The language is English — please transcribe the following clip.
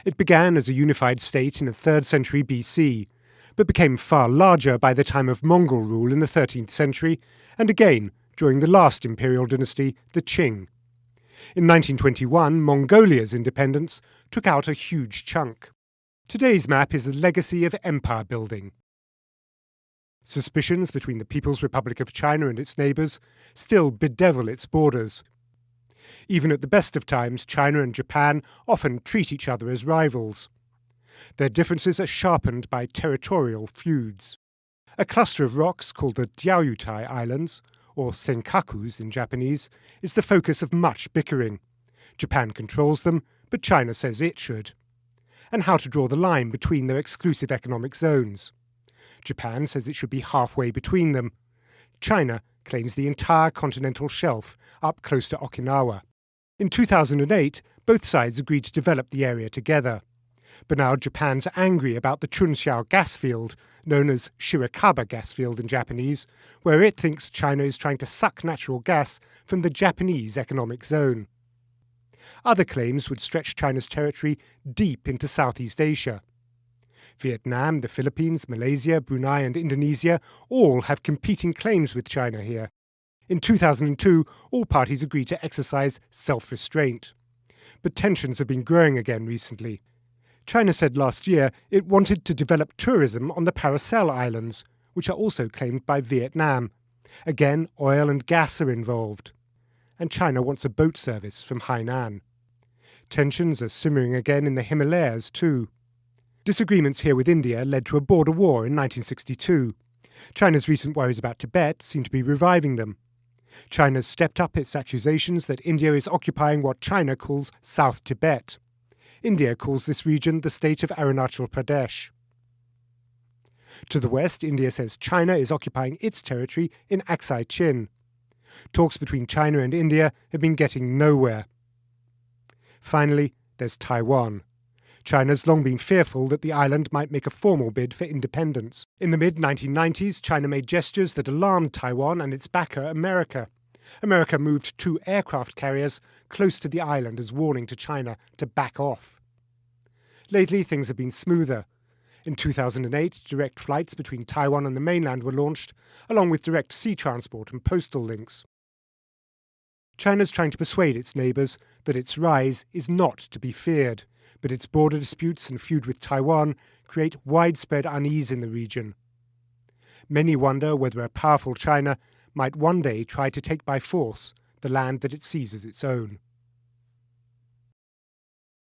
It began as a unified state in the 3rd century BC, but became far larger by the time of Mongol rule in the 13th century, and again during the last imperial dynasty, the Qing. In 1921, Mongolia's independence took out a huge chunk. Today's map is a legacy of empire building. Suspicions between the People's Republic of China and its neighbours still bedevil its borders. Even at the best of times, China and Japan often treat each other as rivals. Their differences are sharpened by territorial feuds. A cluster of rocks called the Diaoyutai Islands, or Senkakus in Japanese, is the focus of much bickering. Japan controls them, but China says it should. And how to draw the line between their exclusive economic zones. Japan says it should be halfway between them. China claims the entire continental shelf up close to Okinawa. In 2008, both sides agreed to develop the area together. But now Japan's angry about the Chunxiao gas field, known as Shirakaba gas field in Japanese, where it thinks China is trying to suck natural gas from the Japanese economic zone. Other claims would stretch China's territory deep into Southeast Asia. Vietnam, the Philippines, Malaysia, Brunei and Indonesia all have competing claims with China here. In 2002, all parties agreed to exercise self-restraint. But tensions have been growing again recently. China said last year it wanted to develop tourism on the Paracel Islands, which are also claimed by Vietnam. Again, oil and gas are involved. And China wants a boat service from Hainan. Tensions are simmering again in the Himalayas too. Disagreements here with India led to a border war in 1962. China's recent worries about Tibet seem to be reviving them. China's stepped up its accusations that India is occupying what China calls South Tibet. India calls this region the state of Arunachal Pradesh. To the west, India says China is occupying its territory in Aksai Chin. Talks between China and India have been getting nowhere. Finally, there's Taiwan. China's long been fearful that the island might make a formal bid for independence. In the mid-1990s, China made gestures that alarmed Taiwan and its backer, America. America moved 2 aircraft carriers close to the island as warning to China to back off. Lately, things have been smoother. In 2008, direct flights between Taiwan and the mainland were launched, along with direct sea transport and postal links. China's trying to persuade its neighbours that its rise is not to be feared, but its border disputes and feud with Taiwan create widespread unease in the region. Many wonder whether a powerful China might one day try to take by force the land that it sees as its own.